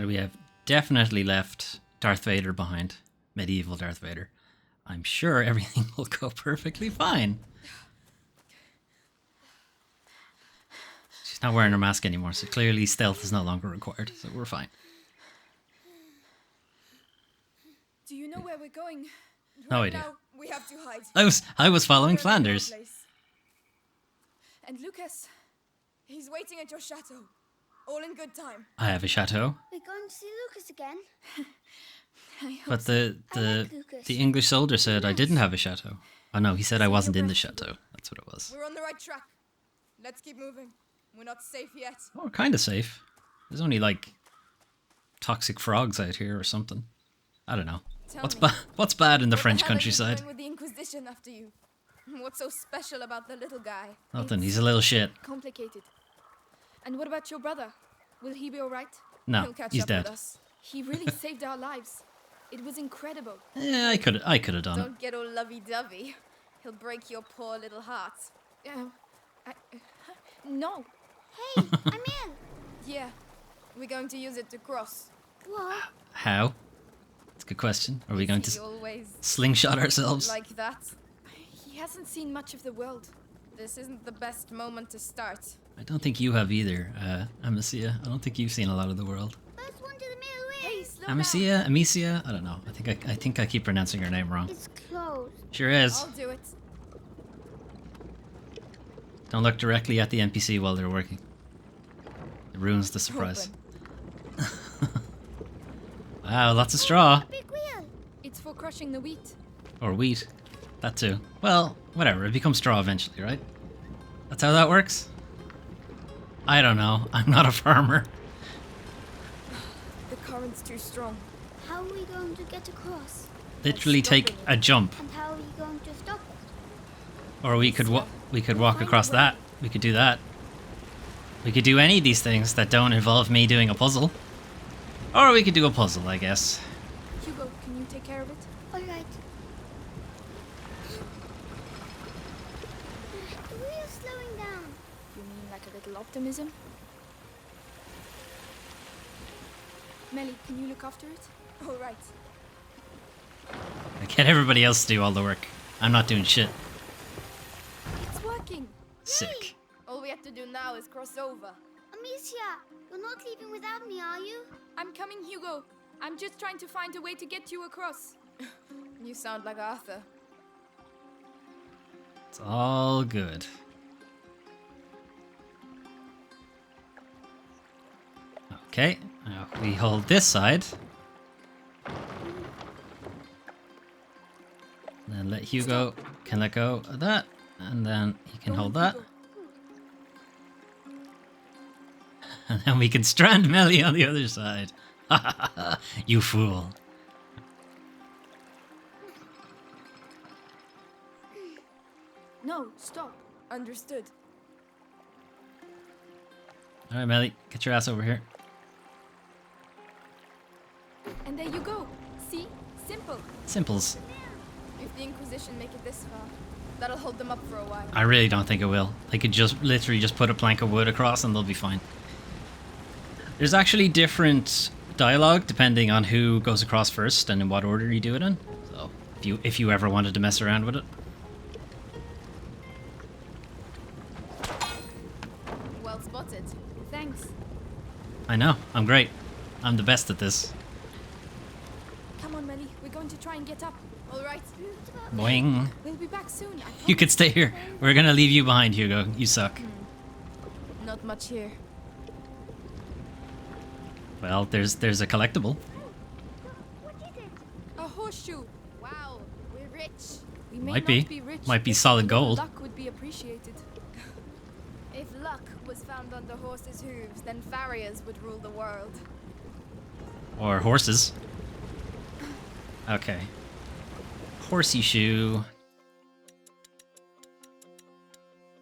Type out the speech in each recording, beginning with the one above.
we have definitely left Darth Vader behind. Medieval Darth Vader. I'm sure everything will go perfectly fine. She's not wearing her mask anymore, so clearly stealth is no longer required, so we're fine. Do you know where we're going? No idea. Now we have to hide. I was following We're in our Flanders. place. And Lucas, he's waiting at your chateau. All in good time. I have a chateau. We're going to see Lucas again. I hope But so. the Lucas. English soldier said I didn't have a chateau. Oh no, he said I wasn't in the chateau. That's what it was. We're on the right track. Let's keep moving. We're not safe yet. Oh, we're kind of safe. There's only like toxic frogs out here or something. I don't know. Tell What's me, bad? What's bad in the what French hell are you countryside? doing with the Inquisition after you? What's so special about the little guy? Nothing. It's He's a little shit. complicated. And what about your brother? Will he be all right? No, He'll catch he's up dead. with us. He really saved our lives. It was incredible. Yeah, I could have done it. Don't get all lovey-dovey. He'll break your poor little heart. No. Hey, I'm in. Yeah. We're going to use it to cross. What? How? That's a good question. Are we going He to always slingshot ourselves? like that? He hasn't seen much of the world. This isn't the best moment to start. I don't think you have either, Amicia. I don't think you've seen a lot of the world. First one to the middle way. Hey, slow down. Amicia? I don't know. I think I keep pronouncing her name wrong. It's closed. Sure is. I'll do it. Don't look directly at the NPC while they're working. It ruins the surprise. Open. Wow, lots of straw. A big wheel. It's for crushing the wheat. Or wheat. That too. Well, whatever. It becomes straw eventually, right? That's how that works? I don't know. I'm not a farmer. The current's too strong. How are we going to get across? Literally take a jump. And how are we going to stop it? Or we could walk across that. We could do that. We could do any of these things that don't involve me doing a puzzle. Or we could do a puzzle, I guess. Hugo, can you take care of it? All right. The wheel's slowing down. You mean like a little optimism? Melly, can you look after it? All right. I get everybody else to do all the work. I'm not doing shit. It's working. Sick. All we have to do now is cross over. Amicia, you're not leaving without me, are you? I'm coming, Hugo. I'm just trying to find a way to get you across. You sound like Arthur. It's all good. Okay, now we hold this side. Then let Hugo can let go of that, and then he can Go hold on, that. Hugo. And then we can strand Melly on the other side. You fool. No, stop. Understood. Alright, Melly, get your ass over here. And there you go. See? Simple. Simples. If the Inquisition make it this far, that'll hold them up for a while. I really don't think it will. They could just literally just put a plank of wood across and they'll be fine. There's actually different dialogue depending on who goes across first and in what order you do it in. So if you ever wanted to mess around with it. Well spotted. Thanks. I know, I'm great. I'm the best at this. Come on, Melly. We're going to try and get up. All right. Boing. We'll be back soon. I You could stay here. We're gonna leave you behind, Hugo. You suck. promise. Not much here. Well, there's a collectible. What is it? A horseshoe. Wow, we're rich. We may Might not be. be rich. Might be but solid a little gold. Luck would be appreciated. If luck was found under horses' hooves, then farriers would rule the world. Or horses. Okay. Horsey shoe.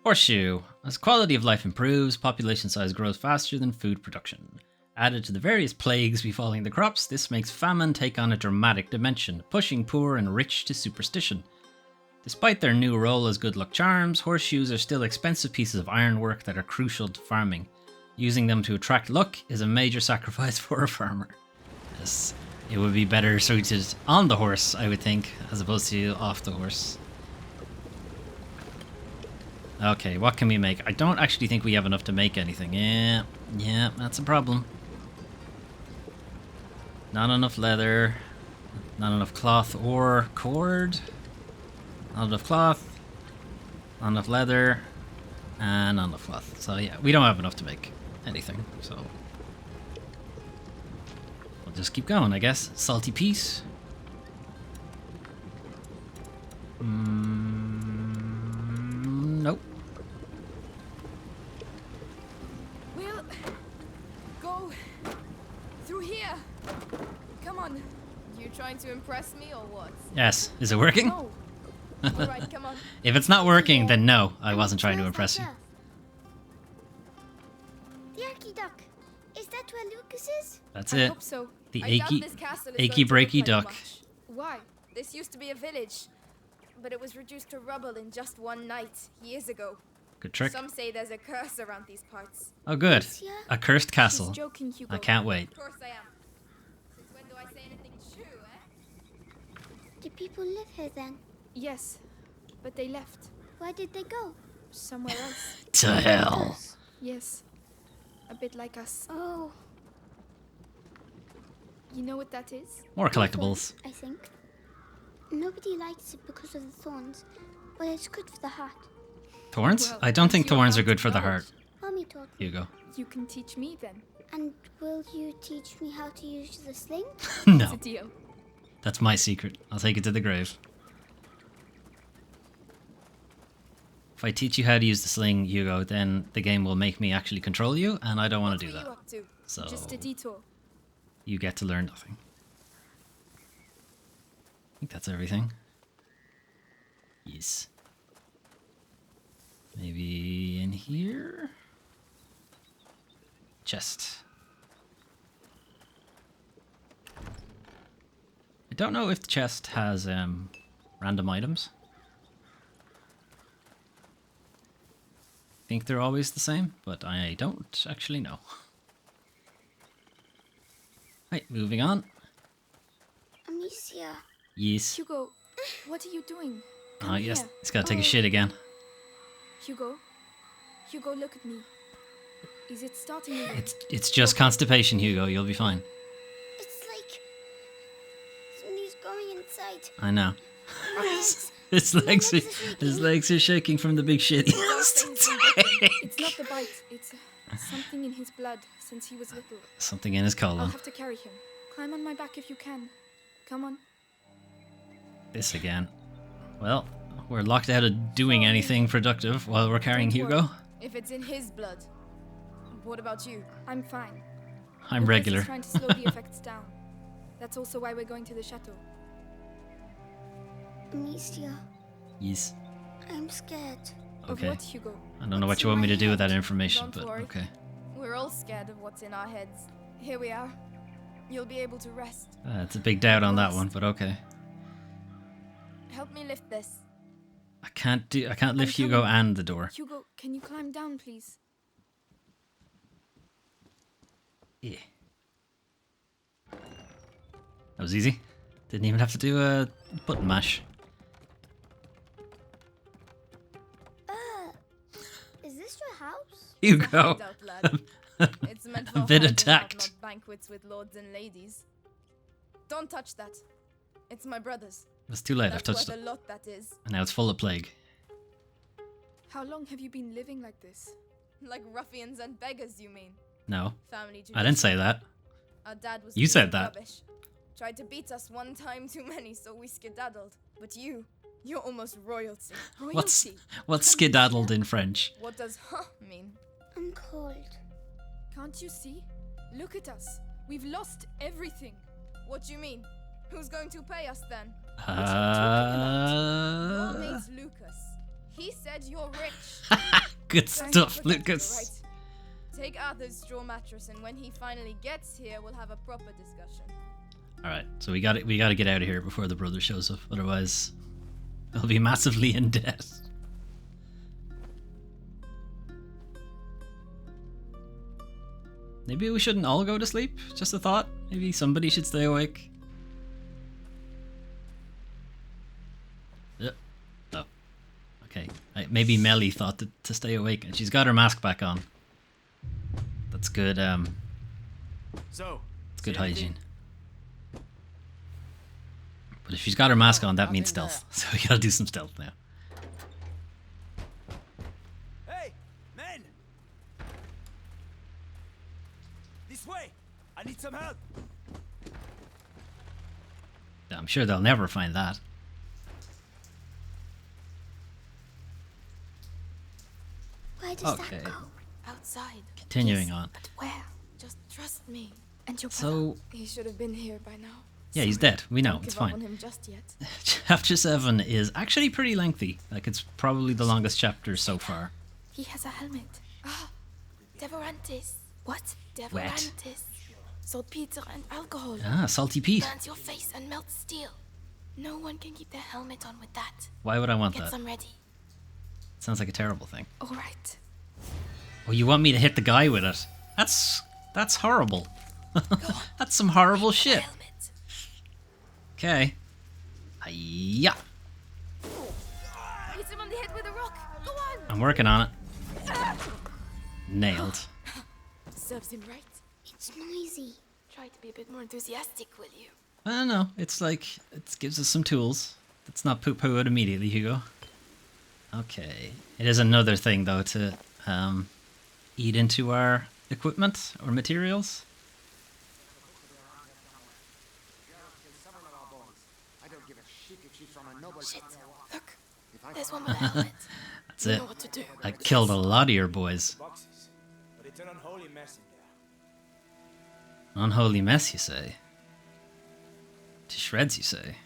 Horseshoe. As quality of life improves, population size grows faster than food production. Added to the various plagues befalling the crops, this makes famine take on a dramatic dimension, pushing poor and rich to superstition. Despite their new role as good luck charms, horseshoes are still expensive pieces of ironwork that are crucial to farming. Using them to attract luck is a major sacrifice for a farmer. Yes, it would be better suited on the horse, I would think, as opposed to off the horse. Okay, what can we make? I don't actually think we have enough to make anything. Yeah, that's a problem. Not enough leather, not enough cloth or cord, not enough cloth, not enough leather, and not enough cloth. So yeah, we don't have enough to make anything, so we'll just keep going, I guess. Salty piece. Nope. We'll go through here. Come on. You trying to impress me or what? Yes. Is it working? No. All right, come on. If it's not working, then no, I wasn't trying to impress you. The Arky Duck. Is that where Lucas is? That's I it. hope so. The I doubt achy, this castle is achy going to breaky look like duck. much. Why? This used to be a village, but it was reduced to rubble in just one night, years ago. Good trick. Some say there's a curse around these parts. Oh, good. Alicia? A cursed castle. She's joking, Hugo. I can't wait. Of course I am. Since when do I say anything true, eh? Do people live here then? Yes, but they left. Where did they go? Somewhere else. To hell. Yes. A bit like us. Oh, You know what that is? More collectibles. I think. Nobody likes it because of the thorns, but it's good for the heart. Thorns? Well, I don't think it's your thorns are heart good for the knowledge. heart. Mommy taught me. Hugo. You can teach me then. And will you teach me how to use the sling? It's No, a deal. that's my secret. I'll take it to the grave. If I teach you how to use the sling, Hugo, then the game will make me actually control you, and I don't want What to do were you that. up to? So Just a detour. you get to learn nothing. I think that's everything. Yes. Maybe in here? Chest. I don't know if the chest has random items. I think they're always the same, but I don't actually know. Right, moving on. Amicia. Yes. Hugo, what are you doing? Oh, Come yes. here. It's gotta take a Oh. shit again. Hugo. Hugo, look at me. Is it starting again? It's just constipation, Hugo. You'll be fine. It's like somebody's going inside. I know. My legs. His legs are shaking from the big shit he Those has to things in Britain. take. It's not the bite. It's something in his blood since he was little. Something in his I'll colon. have to carry him. Climb on my back if you can. Come on. This again. Well, we're locked out of doing anything productive while we're carrying Don't Hugo. worry. If it's in his blood. What about you? I'm fine. I'm Lucas regular. is trying to slow the effects down. That's also why we're going to the chateau. Amicia, Yes. I'm scared. Okay. Of what, Hugo? I don't know What's what you want me in to my do with that head? information, Don't but worry. okay. We're all scared of what's in our heads. Here we are. You'll be able to rest. It's a big doubt on that one, but okay. Help me lift this. I can't lift Hugo coming. and the door. Hugo, can you climb down, please? Yeah. That was easy. Didn't even have to do a button mash. Is this your house? Hugo. Find out, lad. It's meant for A bit hiding out, attacked. not banquets with lords and ladies. Don't touch that. It's my brother's. It's too late. I've That's touched worth it. a lot, that is. And now it's full of plague. How long have you been living like this? Like ruffians and beggars, you mean? No, Family I didn't say that. Our dad was You a piece said of that. Rubbish. Tried to beat us one time too many, so we skedaddled. But you're almost royalty. What's Royalty? what's skedaddled in French? What does huh mean? I'm cold. Can't you see? Look at us. We've lost everything. What do you mean? Who's going to pay us then? Your mate's Lucas. He said you're rich. Good Trying to stuff, protect you, Lucas. right? Take Arthur's straw mattress, and when he finally gets here, we'll have a proper discussion. All right, so we got to get out of here before the brother shows up. Otherwise, they'll be massively in debt. Maybe we shouldn't all go to sleep? Just a thought. Maybe somebody should stay awake. Oh. Okay. Maybe Melly thought to stay awake, and she's got her mask back on. That's good, So, it's good hygiene. But if she's got her mask on, that means stealth. So we gotta do some stealth now. hey, men! This way! I need some help! I'm sure they'll never find that. Where does Okay. that go? Outside. Continuing Yes, on. But where? Just trust me. And your brother? So, He should have been here by now. yeah, he's dead. We know, Don't it's give up fine. on him just yet. Chapter 7 is actually pretty lengthy. Like, it's probably the longest chapter so far. He has a helmet. Ah, Devorantis. What? Wet. Devorantis. Saltpeter and alcohol. Ah, Salty Pete. Burns your face and melts steel. No one can keep their helmet on with that. Why would I want Get that? some ready. Sounds like a terrible thing. All right. Oh, you want me to hit the guy with it? That's horrible. That's some horrible shit. Helmet. Okay. Yeah, Hit him on the head with a rock. Go on. I'm working on it. Nailed. Serves him right. It's noisy. Try to be a bit more enthusiastic, will you? I don't know. It's like, it gives us some tools. Let's not poo-poo it immediately, Hugo. Okay. It is another thing, though, to eat into our equipment or materials. Shit. Look. There's one with a helmet. That's You it. know what to do. I killed a lot of your boys. Boxes. But it's an unholy mess in there. Unholy mess, you say? To shreds, you say?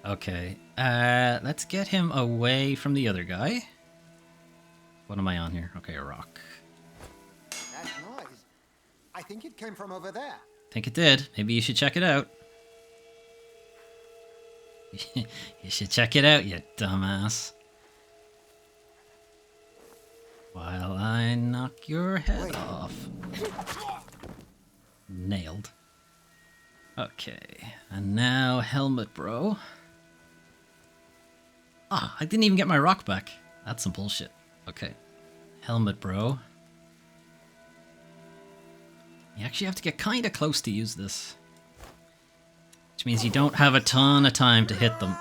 Okay. Let's get him away from the other guy. What am I on here? Okay, a rock. That noise. I think it came from over there. Think it did. Maybe you should check it out. You should check it out, you dumbass. While I knock your head off. Nailed. Okay, and now helmet, bro. Ah, I didn't even get my rock back. That's some bullshit. Okay. Helmet, bro. You actually have to get kind of close to use this. Which means you don't have a ton of time to hit them.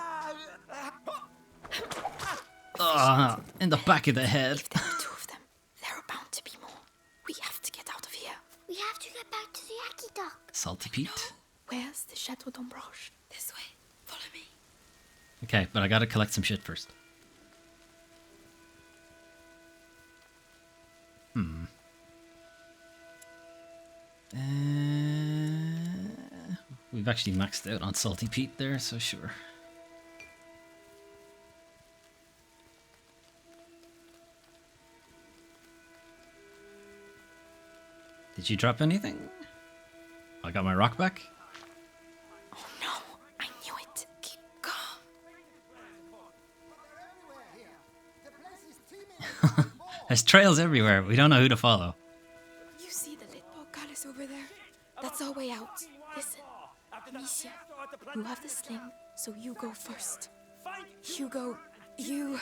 Ah, in the back of the head. If there are two of them, there are bound to be more. We have to get out of here. We have to get back to the Aki Dock. Salty Pete. Where's the Chateau d'Ombrage? This way. Follow me. Okay, but I gotta collect some shit first. We've actually maxed out on Salty Pete there, so sure. Did you drop anything? I got my rock back. Oh no, I knew it. Keep calm. There's trails everywhere. We don't know who to follow. You see the lit portcullis over there? That's our way out. Listen, Amicia, you have the sling, so you go first. Hugo, you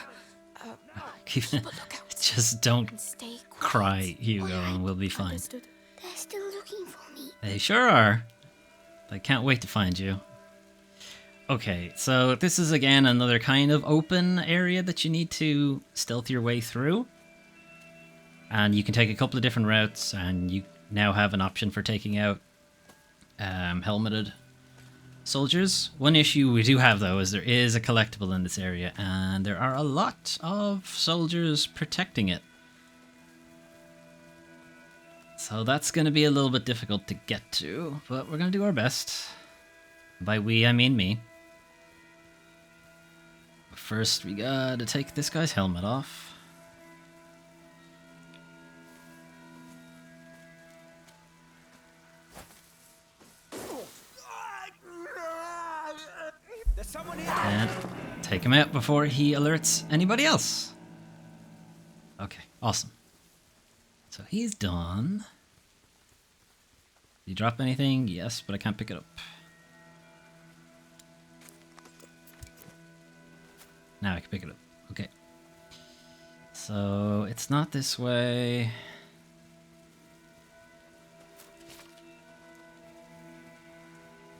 Keep, keep a lookout just don't and stay quiet. cry, Hugo, and we'll be fine. Understood? They're still looking for me. They sure are. I can't wait to find you. Okay, so this is again another kind of open area that you need to stealth your way through. And you can take a couple of different routes, and you now have an option for taking out helmeted soldiers. One issue we do have, though, is there is a collectible in this area, and there are a lot of soldiers protecting it. So that's going to be a little bit difficult to get to, but we're going to do our best. By we, I mean me. First, we gotta take this guy's helmet off. There's someone here! And take him out before he alerts anybody else. Okay, awesome. So he's done. Did you drop anything? Yes, but I can't pick it up. Now I can pick it up. Okay. So it's not this way.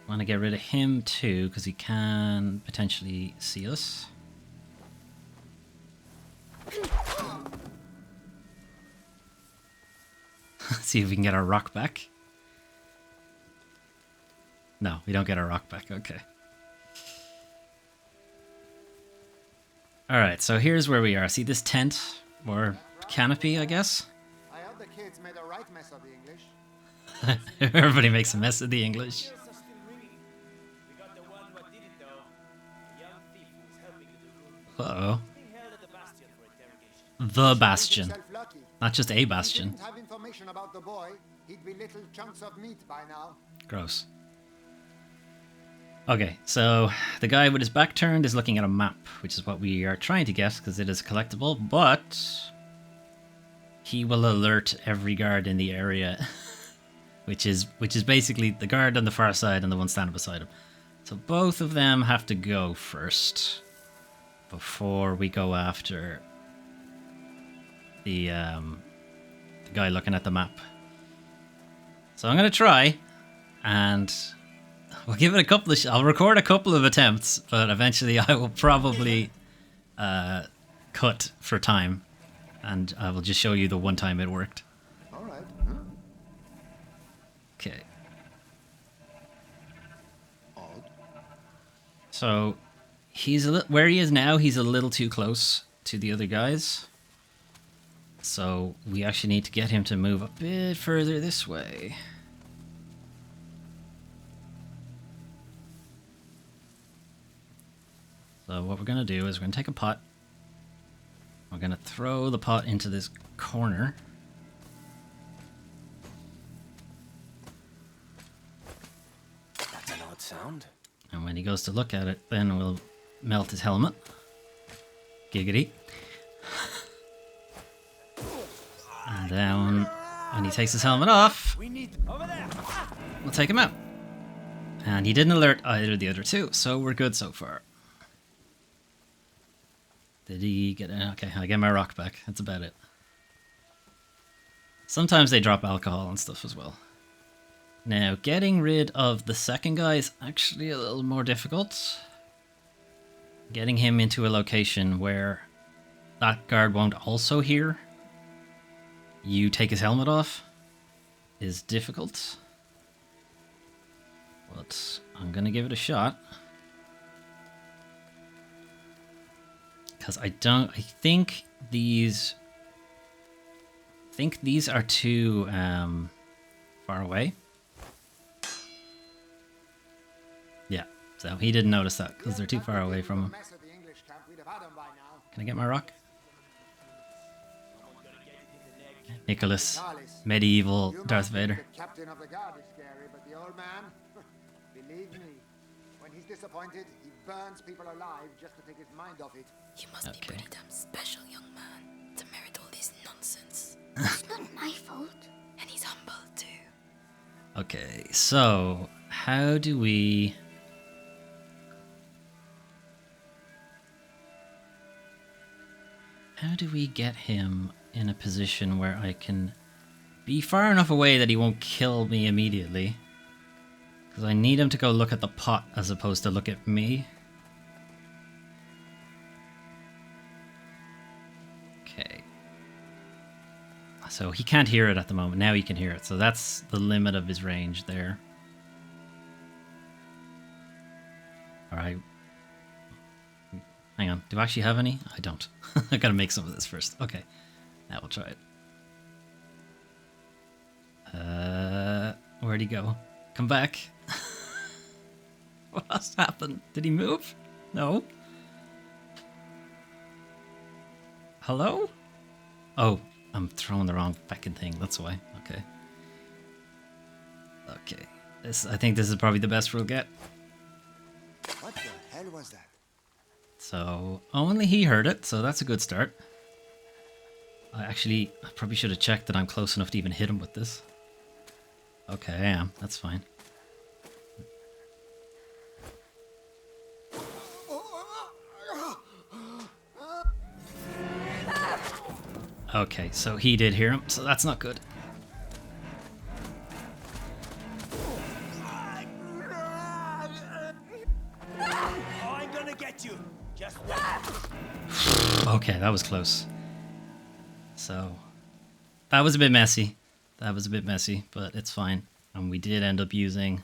Want to get rid of him too, because he can potentially see us. See if we can get our rock back. No, we don't get our rock back. Okay. Alright, so here's where we are. See this tent? Or canopy, I guess? I heard the kids made a right mess of the English. Everybody makes a mess of the English. Yes, are still ringing. We got the one what did it though. A young thief who was helping you to do. Uh-oh. Being held at the Bastion for interrogation. The Bastion. Yourself lucky. Not just a If he bastion. didn't have information about the boy, he'd be little chunks of meat by now. Gross. Okay, so the guy with his back turned is looking at a map, which is what we are trying to get because it is collectible, but he will alert every guard in the area, which is basically the guard on the far side and the one standing beside him. So both of them have to go first before we go after the guy looking at the map. So I'm gonna try, and we'll give it a couple of. I'll record a couple of attempts, but eventually I will probably cut for time, and I will just show you the one time it worked. All right. Okay. Odd. So he's where he is now. He's a little too close to the other guys. So we actually need to get him to move a bit further this way. So what we're going to do is we're going to take a pot. We're going to throw the pot into this corner. That's an odd sound. And when he goes to look at it, then we'll melt his helmet. Giggity. And then when he takes his helmet off, We need over there. we'll take him out. And he didn't alert either of the other two, so we're good so far. Did he get it? Okay, I get my rock back. That's about it. Sometimes they drop alcohol and stuff as well. Now, getting rid of the second guy is actually a little more difficult. Getting him into a location where that guard won't also hear you take his helmet off is difficult. But I'm gonna give it a shot. Because I think these are too far away. Yeah, so he didn't notice that because they're too far away from him. Mess of the English camp, we'd have had him by now. Can I get my rock? Nicholas, Charles, medieval you Darth might think Vader. The captain of the guard is scary, but the old man, believe me, when he's disappointed, he burns people alive just to take his mind off it. You must be Okay. pretty damn special, young man, to merit all this nonsense. It's not my fault. And he's humble too. Okay, so how do we... How do we get him in a position where I can be far enough away that he won't kill me immediately? Because I need him to go look at the pot as opposed to look at me. Okay. So he can't hear it at the moment. Now he can hear it. So that's the limit of his range there. Alright. Hang on. Do I actually have any? I don't. I gotta make some of this first. Okay. Now we'll try it. Where'd he go? Come back. What's happened? Did he move? No. Hello? Oh, I'm throwing the wrong fucking thing. That's why. Okay. Okay. I think this is probably the best we'll get. What the hell was that? So, only he heard it, so that's a good start. I probably should have checked that I'm close enough to even hit him with this. Okay, I am. That's fine. Okay, so he did hear him, so that's not good. Oh, I'm gonna get you. Just wait. Okay, that was close. So, that was a bit messy. But it's fine. And we did end up using...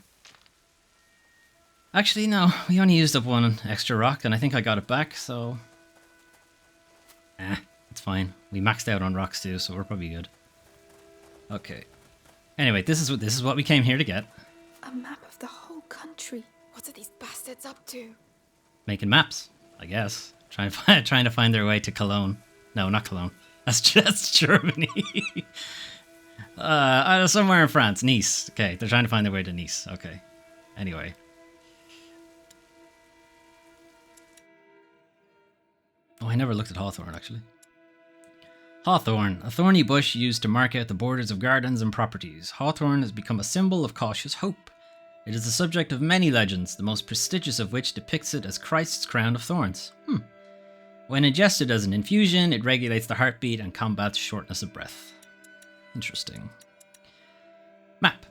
Actually, no, we only used up one extra rock, and I think I got it back, so... it's fine. We maxed out on rocks too, so we're probably good. Okay. Anyway, this is what we came here to get. A map of the whole country. What are these bastards up to? Making maps, I guess. Trying to find their way to Cologne. No, not Cologne. That's Germany. Somewhere in France, Nice. Okay, they're trying to find their way to Nice. Okay. Anyway. Oh, I never looked at hawthorn, actually. Hawthorn, a thorny bush used to mark out the borders of gardens and properties. Hawthorn has become a symbol of cautious hope. It is the subject of many legends, the most prestigious of which depicts it as Christ's crown of thorns. When ingested as an infusion, it regulates the heartbeat and combats shortness of breath. Interesting. Map.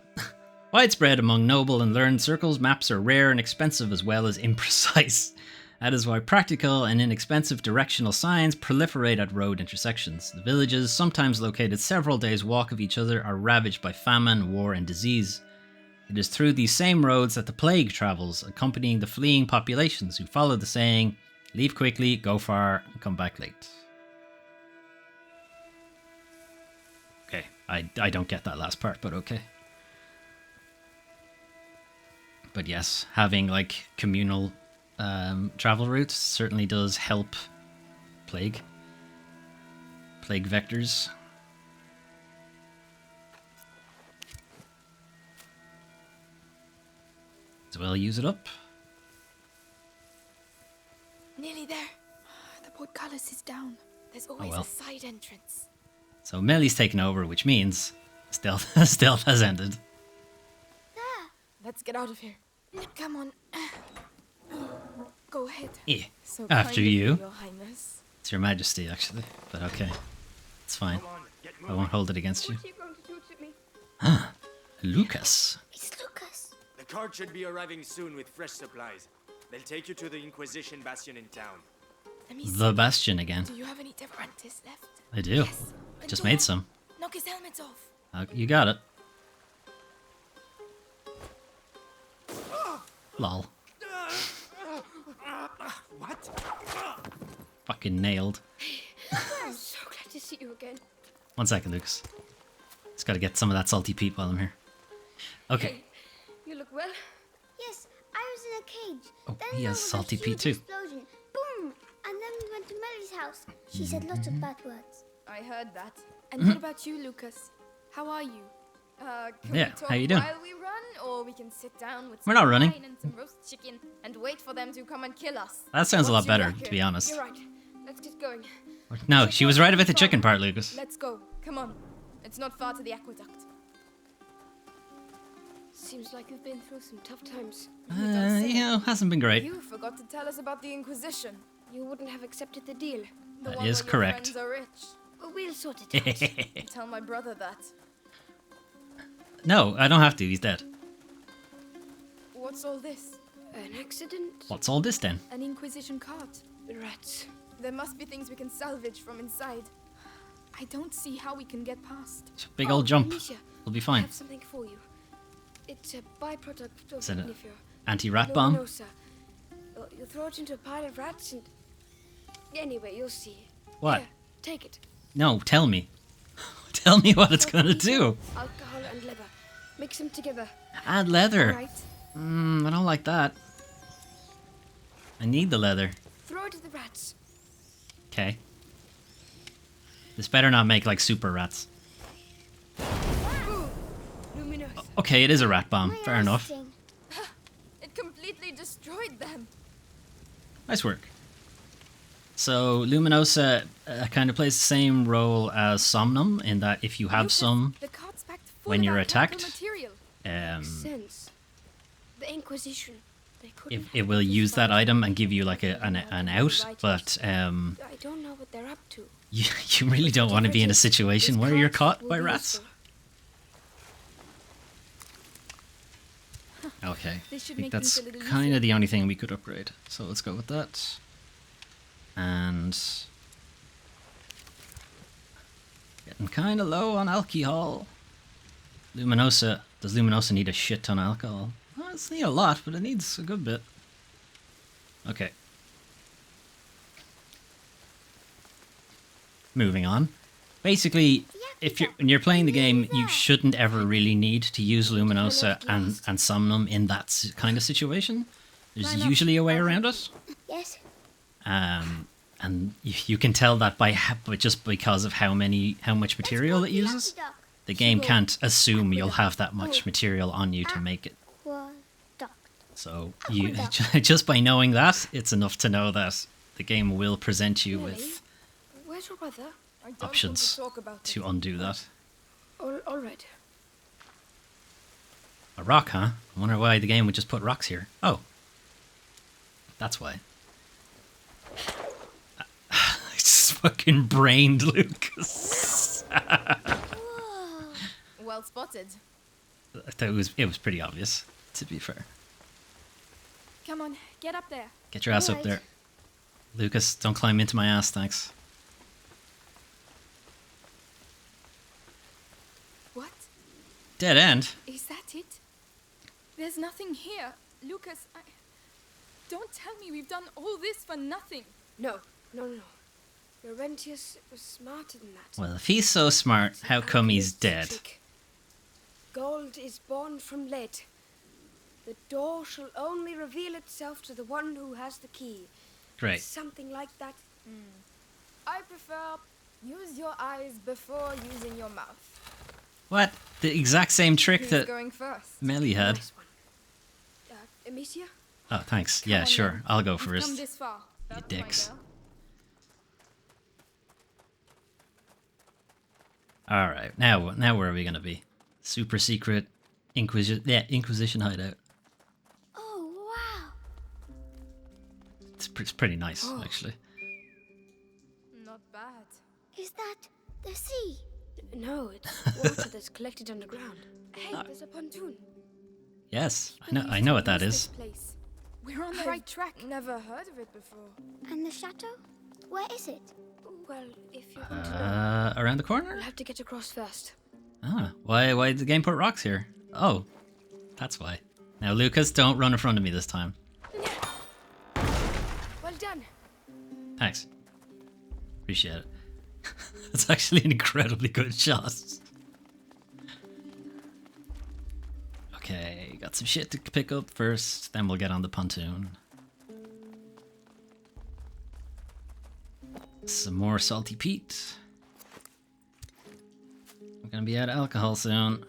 Widespread among noble and learned circles, maps are rare and expensive as well as imprecise. That is why practical and inexpensive directional signs proliferate at road intersections. The villages, sometimes located several days' walk of each other, are ravaged by famine, war, and disease. It is through these same roads that the plague travels, accompanying the fleeing populations who follow the saying, leave quickly, go far, and come back late. Okay, I don't get that last part, but okay. But yes, having like communal travel routes certainly does help plague vectors. As well use it up. Nearly there. The portcullis is down. There's always well. a side entrance. So Melly's taken over, which means stealth has ended. Let's get out of here. Come on. Go ahead. Yeah. So After kind of you. Your Highness. It's your majesty, actually. But okay. It's fine. I won't hold it against you. What are you going to do to me? Lucas. It's Lucas. The cart should be arriving soon with fresh supplies. They'll take you to the Inquisition Bastion in town. Let me see. The Bastion again. Do you have any Deverantis left? I do. Yes. Just Endure. made some. Knock his helmet off. You got it. Lol. What? Fucking nailed. I'm so glad to see you again. 1 second, Lucas. Just gotta get some of that salty peat while I'm here. Okay. You look well. Yes, I was in a cage. Oh, Then he there has was a salty huge peat too. Explosion. Boom! And then we went to Melly's house. She said lots of bad words. I heard that. And what about you, Lucas? How are you? Can Yeah, we talk how you doing? while we run, or we can sit down with We're some not running. wine and some roast chicken and wait for them to come and kill us? That sounds a lot What do you better, reckon? to be honest. You're right. Let's get going. No, she was right about the chicken part, Lucas. Let's go. Come on. It's not far to the aqueduct. Seems like you've been through some tough times. Hasn't been great. You forgot to tell us about the Inquisition. You wouldn't have accepted the deal. The That one is where correct. Your friends are rich. But we'll sort it out. Tell my brother that. No, I don't have to. He's dead. What's all this? An accident? What's all this then? An Inquisition cart. The rats. There must be things we can salvage from inside. I don't see how we can get past. It's a big old jump. Amicia, We'll be I fine. have something for you. It's a byproduct of Is it a Ignifera. anti-rat bomb? Luminosa. You throw it into a pile of rats and... Anyway, you'll see. What? Here, take it. No, tell me. Tell me what it's gonna do. Alcohol and leather. Mix them together. Add leather. Right. I don't like that. I need the leather. Throw it to the rats. Okay. This better not make like super rats. Boom! Luminosa. Okay, it is a rat bomb. My Fair eyes enough. sting. It completely destroyed them. Nice work. So Luminosa kind of plays the same role as Somnum in that if you have Lucas, some the cart's packed full when of you're alchemical attacked, material. Sense. The Inquisition. They couldn't it will help us use that fight item it. and give you like an out, but I don't know what they're up to. you really don't want to be in a situation where you're caught by rats. Okay, I think that's kind of the only thing we could upgrade. So let's go with that. And getting kind of low on alcohol. Luminosa. Does Luminosa need a shit ton of alcohol? Well, it doesn't need a lot, but it needs a good bit. Okay. Moving on. Basically, when you're playing the game, you shouldn't ever really need to use Luminosa and Somnum in that kind of situation. There's usually a way around it. Yes. And you can tell that by just because of how much material it uses. The game can't assume you'll have that much material on you to make it. So just by knowing that, it's enough to know that the game will present you with Where's your brother? options to undo that. All right. A rock, huh? I wonder why the game would just put rocks here. Oh. That's why. I just fucking brained Lucas. Well spotted. I thought it was pretty obvious, to be fair. Come on, get up there. Get your ass up Alright. there. Lucas, don't climb into my ass, thanks. What? Dead end? Is that it? There's nothing here. Lucas, don't tell me we've done all this for nothing. No. Laurentius was smarter than that. Well, if he's so smart, how come he's dead? Gold is born from lead. The door shall only reveal itself to the one who has the key. Great. Something like that. I prefer use your eyes before using your mouth. What? The exact same trick Who's that going first? Melly had. Nice one. Amicia? Oh, thanks. Come Yeah, on sure. then. I'll go We've come first. this far. That's my dicks. girl. Alright, now where are we gonna be? Super secret Inquisition hideout. Oh, wow. It's pretty nice, actually. Not bad. Is that the sea? No, it's water that's collected underground. Hey, there's a pontoon. Yes, I know what that is. Place. We're on the right track. Never heard of it before. And the chateau? Where is it? Well, if you want to know, Around the we'll corner? have to get across first. Ah, why did the game put rocks here? Oh, that's why. Now, Lucas, don't run in front of me this time. Well done. Thanks. Appreciate it. It's actually an incredibly good shot. Okay, got some shit to pick up first, then we'll get on the pontoon. Some more salty peat. We're gonna be out of alcohol soon.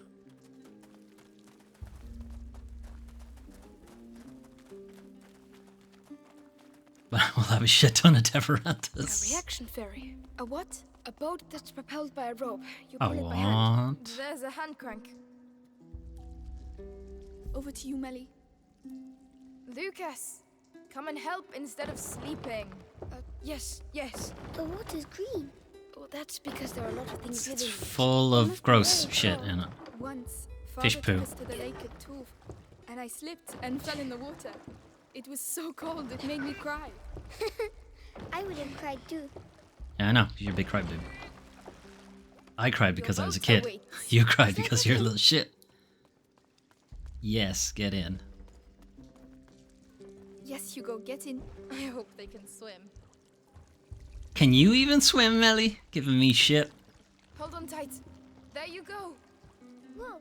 But we'll have a shit ton of A Deverantas. reaction ferry. A what? A boat that's propelled by a rope. You I pull it by hand. want. There's a hand crank. Over to you, Melly. Lucas, come and help instead of sleeping. Yes. The water's green. Well, that's because there are a lot of things It's living. full of gross shit in it. Once, Fish Father poo. took us to the lake at Tuve, and I slipped and fell in the water. It was so cold it made me cry. I would have cried too. Yeah, I know. You're a big crybaby. I cried because I was a boat kid. awaits. You cried because you're a little shit. Yes, get in. Yes, Hugo, get in. I hope they can swim. Can you even swim, Melly? Giving me shit. Hold on tight. There you go. Whoa.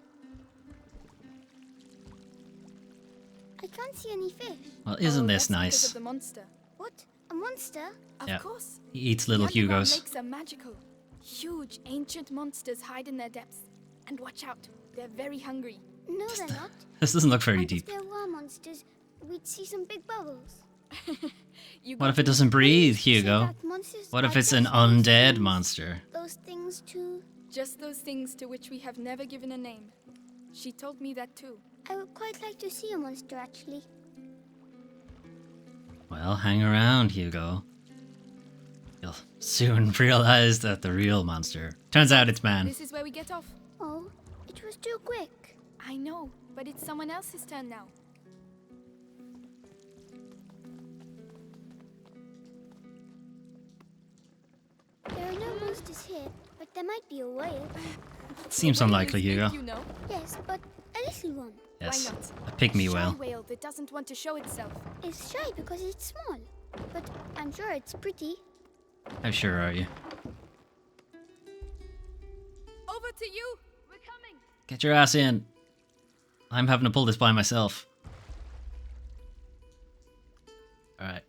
I can't see any fish. Well, isn't Oh, this that's because nice? of the monster. What? A monster? Of Yeah. course. He eats little The underground Hugos. lakes are magical. Huge, ancient monsters hide in their depths. And watch out, they're very hungry. No, they're not. This doesn't look very And deep. if there were monsters, we'd see some big bubbles. You What got if it me. doesn't breathe, Say Hugo? that monsters What if like it's an those undead things- monster? Those things too. Just those things to which we have never given a name. She told me that too. I would quite like to see a monster, actually. Well, hang around, Hugo. You'll soon realize that the real monster. Turns out it's man. This is where we get off. Oh, it was too quick. I know, but it's someone else's turn now. There are no monsters here, but there might be a whale. Seems unlikely, Hugo. You know, Yes, but a little one. Yes, why not? a pygmy Shy whale. whale that doesn't want to show itself. It's shy because it's small, but I'm sure it's pretty. How sure are you? Over to you. We're coming. Get your ass in. I'm having to pull this by myself. Alright.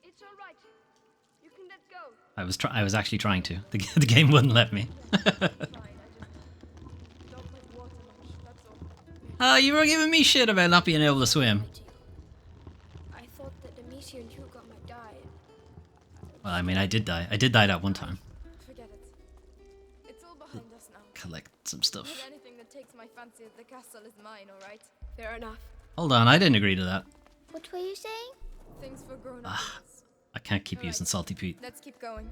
It's all right. You can let go. I was actually trying to. The game wouldn't let me. Fine, I just don't like water much, that's all. Oh, you were giving me shit about not being able to swim. I thought that Amicia and Hugo might die. Well, I mean, I did die. I did die that one time. Forget it. It's all behind us now. Collect some stuff. But anything that takes my fancy at the castle is mine, alright? Fair enough. Hold on, I didn't agree to that. What were you saying? Things for grown-ups. I can't keep using Salty Pete. Let's keep going.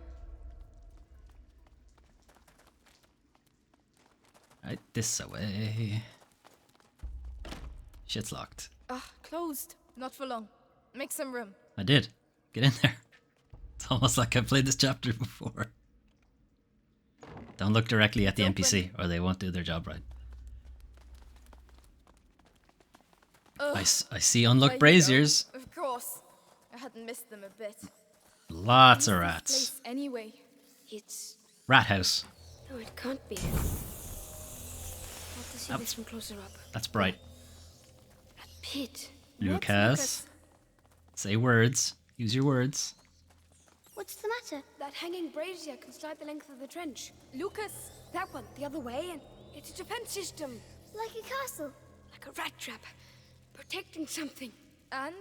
Right, this away. Shit's locked. Ah, closed. Not for long. Make some room. I did. Get in there. It's almost like I've played this chapter before. Don't look directly at the NPC or they won't do their job right. Ugh. I see unlocked Here you go. braziers. Of course. I hadn't missed them a bit. Lots of This rats. place anyway. It's... Rat house. No, it can't be. I want to see Up. this from closer up. That's bright. That pit. Lucas. Say words. Use your words. What's the matter? That hanging brazier can slide the length of the trench. Lucas, That one, the other way, and it's a defense system. Like a castle. Like a rat trap. Protecting something. And?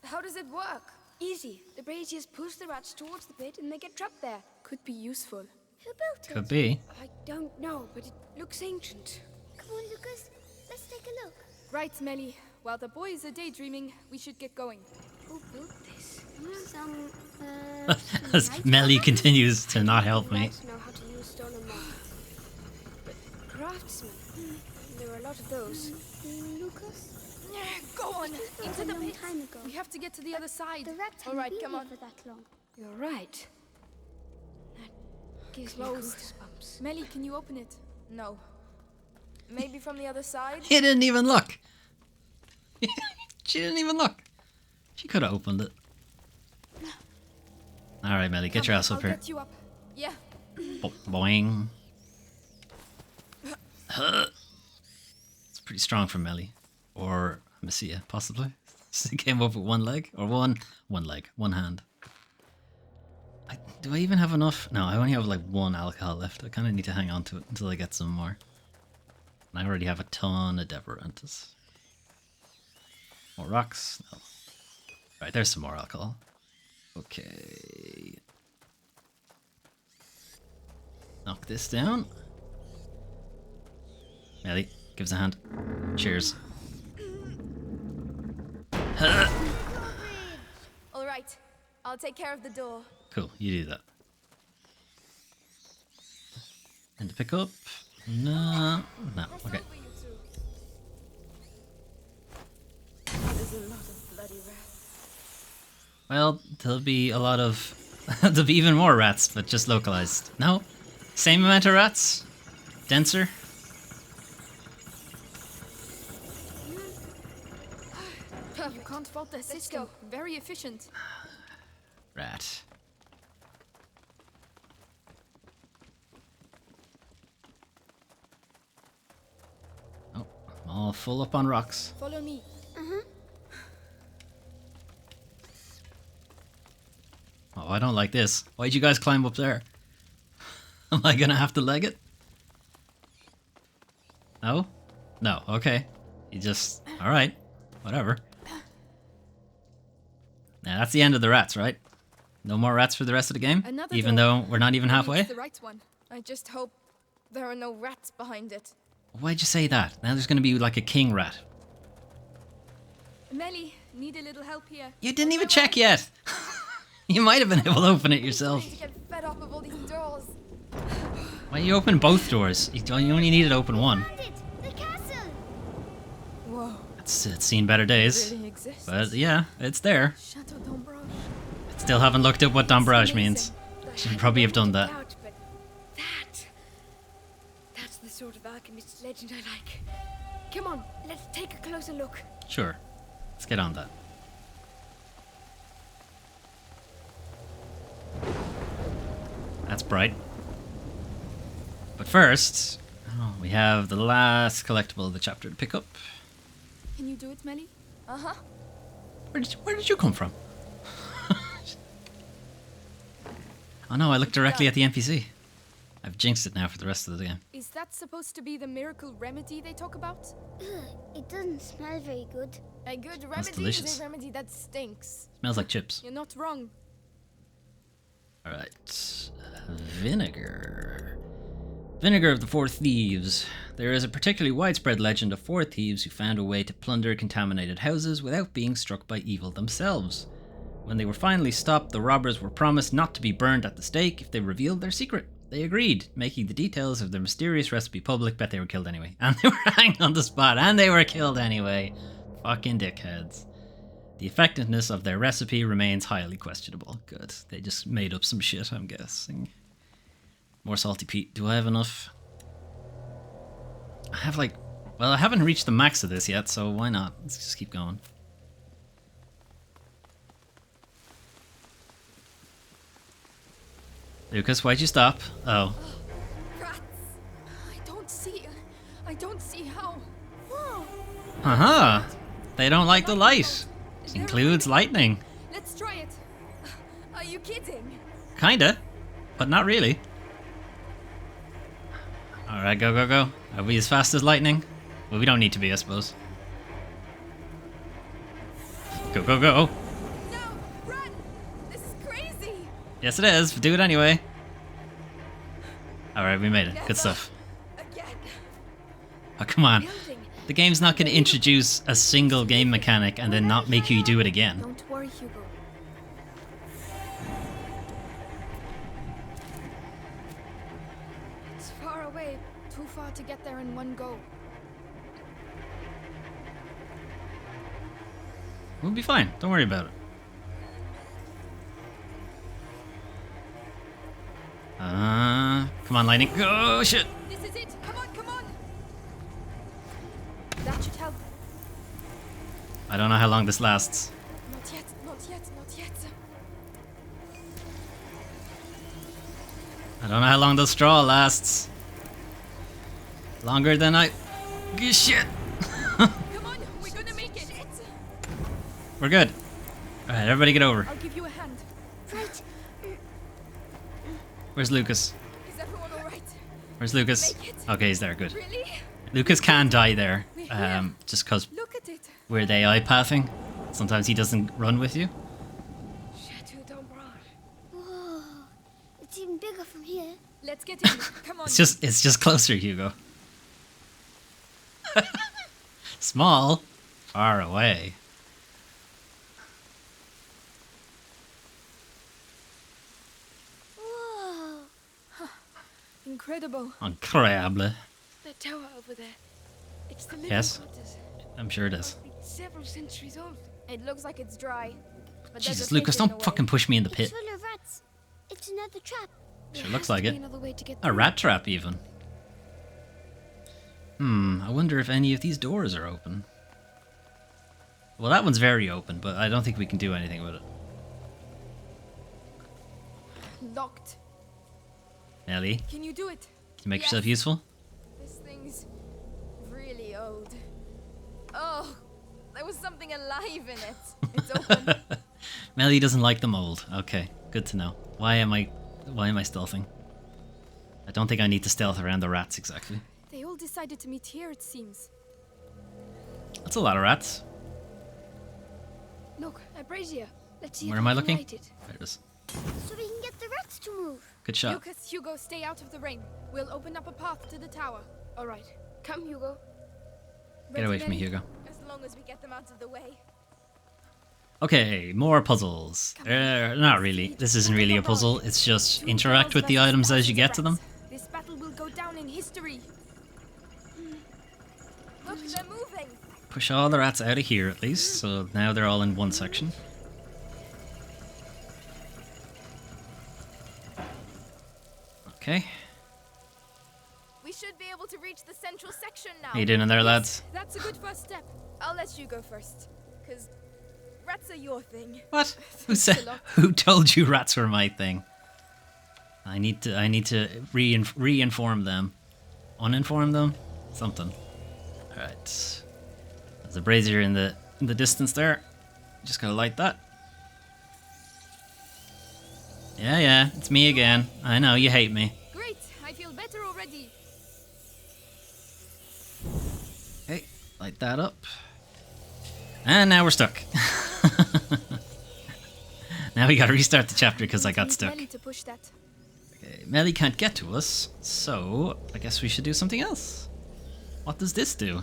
How does it work? Easy. The braziers push the rats towards the pit and they get trapped there. could be useful. Who built it? Could be. I don't know, but it looks ancient. Come on, Lucas. Let's take a look. Right, Melly. While the boys are daydreaming, we should get going. Who built this? Some, As Melly continues to not help me. Guys know how to use stone and mortar. But craftsmen, there are a lot of those. Lucas? Yeah, go on. Into a long time ago. We have to get to the other side. The rats All haven't right, been come here on. for that long. You're right. That gives me Closed. goosebumps. Melly, can you open it? No. Maybe from the other side? He didn't even look. She didn't even look. She could have opened it. Alright, Melly, get your ass I'll up here. get you up. Yeah. Boing. It's pretty strong for Melly. Or Messia, possibly. She came up with one leg. Or one leg. One hand. Do I even have enough? No, I only have like one alcohol left. I kind of need to hang on to it until I get some more. And I already have a ton of Deverantus. More rocks? No. Right, there's some more alcohol. Okay. Knock this down. Melly, give us a hand. Cheers. All right. I'll take care of the door. Cool, you do that. And to pick up? No, no, okay. Over, you two. There's a lot of bloody rats. Well, there'll be a lot of... there'll be even more rats, but just localized. No? Same amount of rats? Denser? You can't fault their system. go. Very efficient. Rat. Oh, I'm all full up on rocks. Follow me. Oh, I don't like this. Why'd you guys climb up there? Am I gonna have to leg it? No? No, okay. You just... Alright. Whatever. Now, that's the end of the rats, right? No more rats for the rest of the game? Another Even door. though we're not even Maybe halfway? it's the right one. I just hope there are no rats behind it. Why'd you say that? Now there's going to be like a king rat. Melly, need a little help here. You didn't even check yet. You might have been able to open it yourself. I'm starting to get fed up of all these doors. Why you open both doors? You only needed to open one. Found it! The castle! Whoa. It's seen better days. Really exists. But yeah, it's there. Chateau d'Ombrage. Still haven't looked up what Dombrage It's means. amazing. Should probably have done that. Out, but that's the sort of alchemist legend I like. Come on, let's take a closer look. Sure. Let's get on that. That's bright. But first, we have the last collectible of the chapter to pick up. Can you do it, Melly? Uh-huh. Where did you come from? Oh no, I looked directly at the NPC. I've jinxed it now for the rest of the game. Is that supposed to be the miracle remedy they talk about? Ugh, it doesn't smell very good. A good remedy delicious. is a remedy that stinks. Smells like chips. You're not wrong. Alright. Vinegar. Vinegar of the Four Thieves. There is a particularly widespread legend of four thieves who found a way to plunder contaminated houses without being struck by evil themselves. When they were finally stopped, the robbers were promised not to be burned at the stake if they revealed their secret. They agreed, making the details of their mysterious recipe public, but they were killed anyway. And they were hanged on the spot, and they were killed anyway. Fucking dickheads. The effectiveness of their recipe remains highly questionable. Good. They just made up some shit, I'm guessing. More salty peat. Do I have enough? I have well, I haven't reached the max of this yet, so why not? Let's just keep going. Lucas, why'd you stop? Oh. Rats. I don't see how. Whoa. Uh-huh. They don't like the light. It includes lightning. Let's try it. Are you kidding? Kinda. But not really. Alright, go, go, go. Are we as fast as lightning? Well, we don't need to be, I suppose. Go, go, go. No! Run! This is crazy! Yes, it is. Do it anyway. Alright, we made it. Good stuff. Again. Oh, come on. Building. The game's not going to introduce a single game mechanic and then not make you do it again. Don't worry, Hugo. It's far away. Too far to get there in one go. We'll be fine. Don't worry about it. Come on, lightning. Oh, shit. This is it! Come on, come on! That should help. I don't know how long this lasts. Not yet, not yet, not yet. I don't know how long the straw lasts. Longer than I... Shit. Come on, we're gonna make it! We're good. Alright, everybody get over. I'll give you a hand. Right. Where's Lucas? Is everyone alright? Where's Lucas? Make it. Okay, he's there. Good. Really? Lucas can die there. We're here. Just because Look at it! we're the AI pathing. Sometimes he doesn't run with you. Chateau d'Ombrage. Whoa. It's even bigger from here. Let's get in. Come on. It's just closer, Hugo. Small, far away. Whoa. Incredible. Incredible. That tower over there. It's the living Yes. quarters. I'm sure it is. It's several centuries old. It looks like it's dry. But there's Jesus, a Lucas, fish in don't the fucking way. push me in the It's pit. full of rats. It's another trap. Sure There looks has like to it. be another way to get A through. rat trap, even. I wonder if any of these doors are open. Well, that one's very open, but I don't think we can do anything with it. Locked. Nelly, Can you do it? can you make Yes. yourself useful? This thing's really old. Oh, there was something alive in it. It's open. Melly doesn't like the mold. Okay, good to know. Why am I stealthing? I don't think I need to stealth around the rats exactly. They all decided to meet here, it seems. That's a lot of rats. Look, a brazier. Let's see Where if am I we can looking? light it. There it is. So we can get the rats to move. Good shot. Lucas, Hugo, stay out of the rain. We'll open up a path to the tower. All right, Come, Hugo. Get away from me, Hugo. As long as we get them out of the way. Okay, more puzzles. Not really. This isn't really a puzzle. It's just interact with the items as you get to them. This battle will go down in history. Look, they're moving. Push all the rats out of here at least, so now they're all in one section. Okay. We should be able to reach the central section now. How you doing in there, lads? That's a good first step. I'll let you go first, because rats are your thing. What? Who told you rats were my thing? I need to re-inform them. Uninform them? Something. Alright. There's a brazier in the distance there. Just gotta light that. Yeah, it's me again. I know, you hate me. Great, I feel better already. Okay, light that up. And now we're stuck. Now we gotta restart the chapter because I got stuck. Melly to push that. Okay, Melly can't get to us, so I guess we should do something else. What does this do?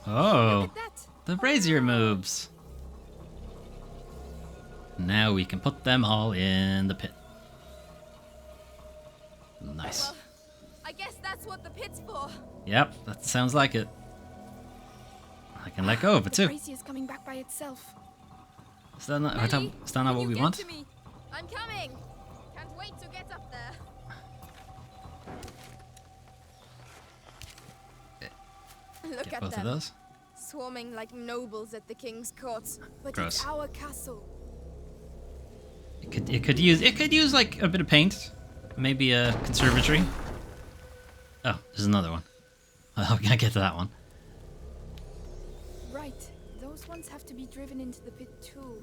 Oh, Look at that. the brazier moves. Now we can put them all in the pit. Nice. Well, I guess that's what the pit's for. Yep, that sounds like it. I can let go of it The too. brazier is coming back by itself. Is that not, Melly, is that not can what you we get want? to me? I'm coming. Can't wait to get up there. Look Get at both them, of those. swarming like nobles at the king's court. But Gross. it's our castle. It could use like a bit of paint, maybe a conservatory. Oh, there's another one. Oh, we can't get to that one. Right, those ones have to be driven into the pit too.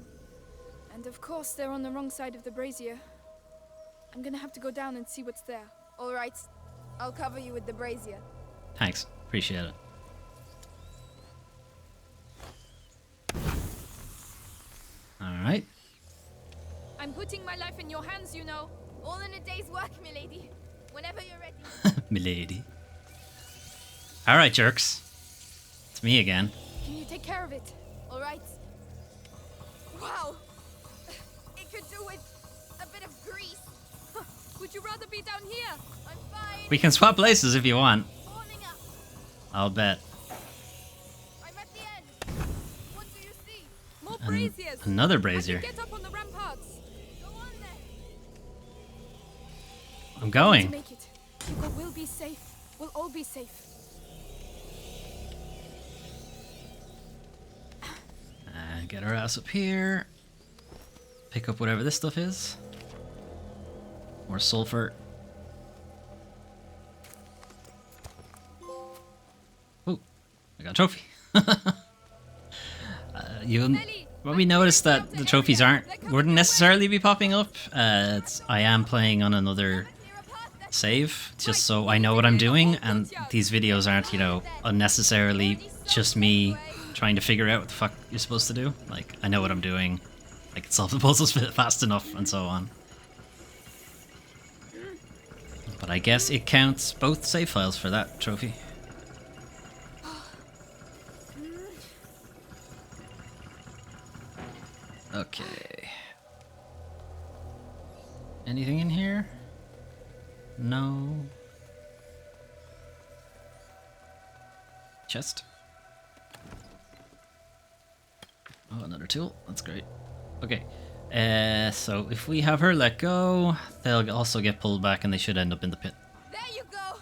And of course they're on the wrong side of the brazier. I'm gonna have to go down and see what's there. All right, I'll cover you with the brazier. Thanks, appreciate it. All right. I'm putting my life in your hands, you know. All in a day's work, milady. Whenever you're ready. Milady. All right, jerks. It's me again. Can you take care of it? All right. Wow. It could do with a bit of grease. Would you rather be down here? I'm fine. We can swap places if you want. Warming up. I'll bet. I'm at the end. What do you see? More An- braziers. another I can brazier. get up on the ramparts. Go on then. I'm To going. make it. Hugo will be safe. We'll all be safe. Get our ass up here. Pick up whatever this stuff is. More sulfur. Ooh, I got a trophy. We noticed that the trophies wouldn't necessarily be popping up. I am playing on another save, just so I know what I'm doing, and these videos aren't, unnecessarily just me trying to figure out what the fuck you're supposed to do. Like, I know what I'm doing. I can solve the puzzles fast enough, and so on. But I guess it counts both save files for that trophy. Okay. Anything in here? No. Chest. Oh, another tool. That's great. Okay. So if we have her let go, they'll also get pulled back and they should end up in the pit. There you go.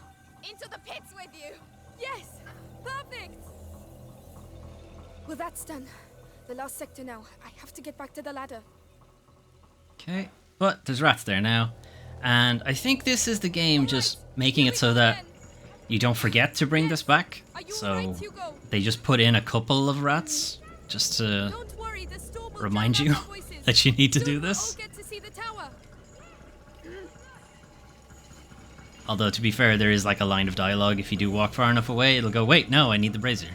Into the pits with you. Yes! Perfect! Well, that's done. The last sector now. I have to get back to the ladder. Okay. But there's rats there now. And I think this is the game just making it so that you don't forget to bring this back. So they just put in a couple of rats just to Don't worry, the storm will remind drown you our voices. that you need to do Soon we'll this. all get to see the tower. Although, to be fair, there is like a line of dialogue. If you do walk far enough away, it'll go, wait, no, I need the brazier.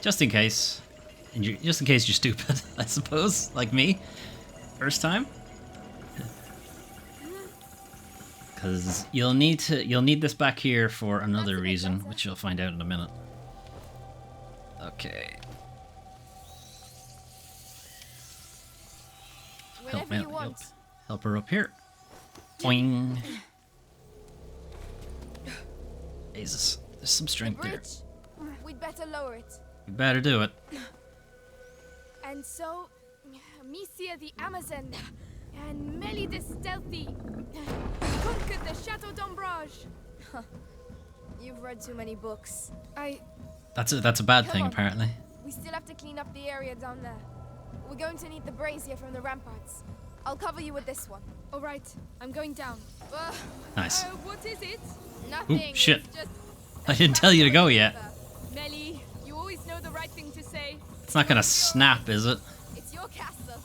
Just in case. Just in case you're stupid, I suppose. Like me. First time. Because you'll need this back here for another reason, which you'll find out in a minute. Okay. Whenever you want. Help her up here. Boing. Jesus, there's some strength there. We'd better lower it. You better do it. And so, Amicia the Amazon and Melly the Stealthy conquered the Chateau d'Ombrage. You've read too many books. That's a bad Come thing, on. apparently. We still have to clean up the area down there. We're going to need the brazier from the ramparts. I'll cover you with this one. All right, I'm going down. Nice. What is it? Nothing. Ooh, shit. It's just I didn't tell you to go yet. Melly, you always know the right thing to say. It's not gonna snap, is it? It's your castle.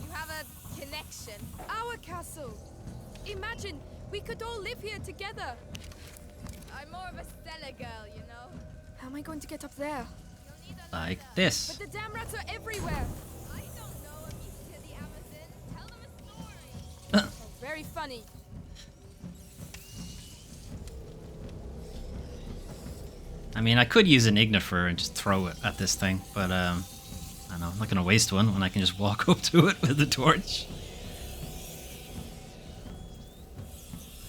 You have a connection. Our castle. Imagine, we could all live here together. I'm more of a cellar girl, you know. How am I going to get up there? You'll need a Like ladder. this. But the damn rats are everywhere. I don't know, Amicia the Amazon. Tell them a story. Oh, very funny. I mean, I could use an ignifer and just throw it at this thing, but I don't know, I'm not gonna waste one when I can just walk up to it with the torch.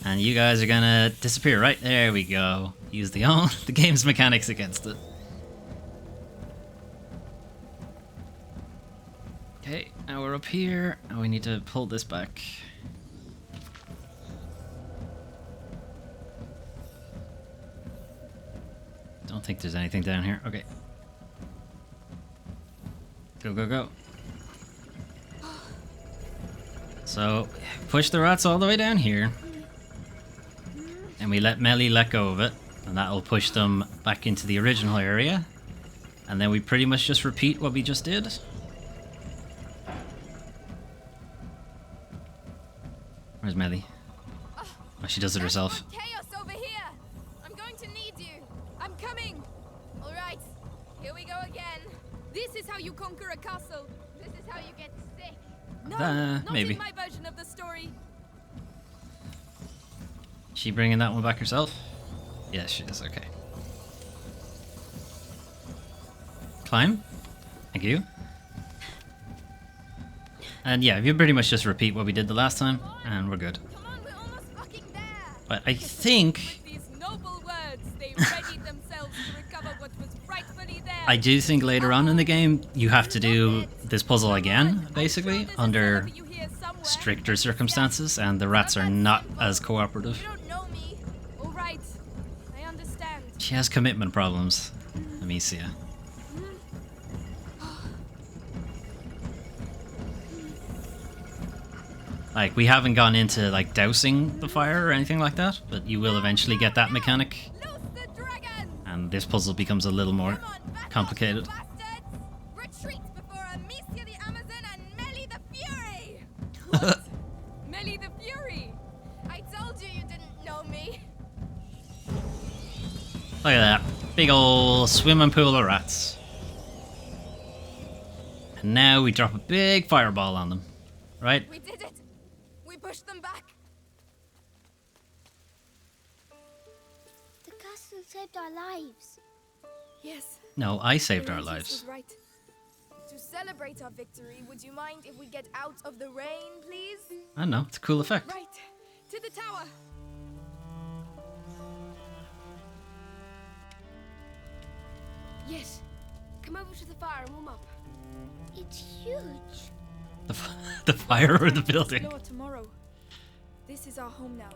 And you guys are gonna disappear, right? There we go. Use the game's mechanics against it. Okay, now we're up here, and we need to pull this back. Don't think there's anything down here. Okay. Go, go, go. So, push the rats all the way down here. And we let Melly let go of it. And that'll push them back into the original area. And then we pretty much just repeat what we just did. Where's Melly? Oh, she does it herself. That's chaos over here. I'm going to need you. I'm coming. All right. Here we go again. This is how you conquer a castle. This is how you get sick. No, not maybe. in my version of the story. She bringing that one back herself? Yes, she is. Okay. Climb. Thank you. And yeah, you pretty much just repeat what we did the last time, and we're good. Come on, we're almost fucking there. But I think... With these noble words, they readied themselves to recover what was rightfully theirs. I do think later on in the game, you have to do this puzzle again, basically, under stricter circumstances, and the rats are not as cooperative. You don't know me. All right, I understand. She has commitment problems, Amicia. Like, we haven't gone into, like, dousing the fire or anything like that, but you will eventually get that mechanic, Loose the dragon. and this puzzle becomes a little more Come on, back complicated. off, you bastards. Retreat before Amicia the Amazon and Melly the Fury. Melly the Fury. I told you you didn't know me. Look at that. Big ol' swimming pool of rats. And now we drop a big fireball on them. Right? We did it. We pushed them back. The castle saved our lives. Yes. No, I saved our Lorenzus lives. was right. To celebrate our victory, would you mind if we get out of the rain, please? I don't know, it's a cool effect. Right. To the tower. Yes. Come over to the fire and warm up. It's huge. The fire or the building. Explore tomorrow. This is our home now.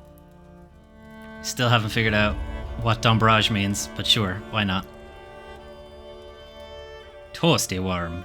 Still haven't figured out what Dombrage means, but sure, why not? Toasty worm.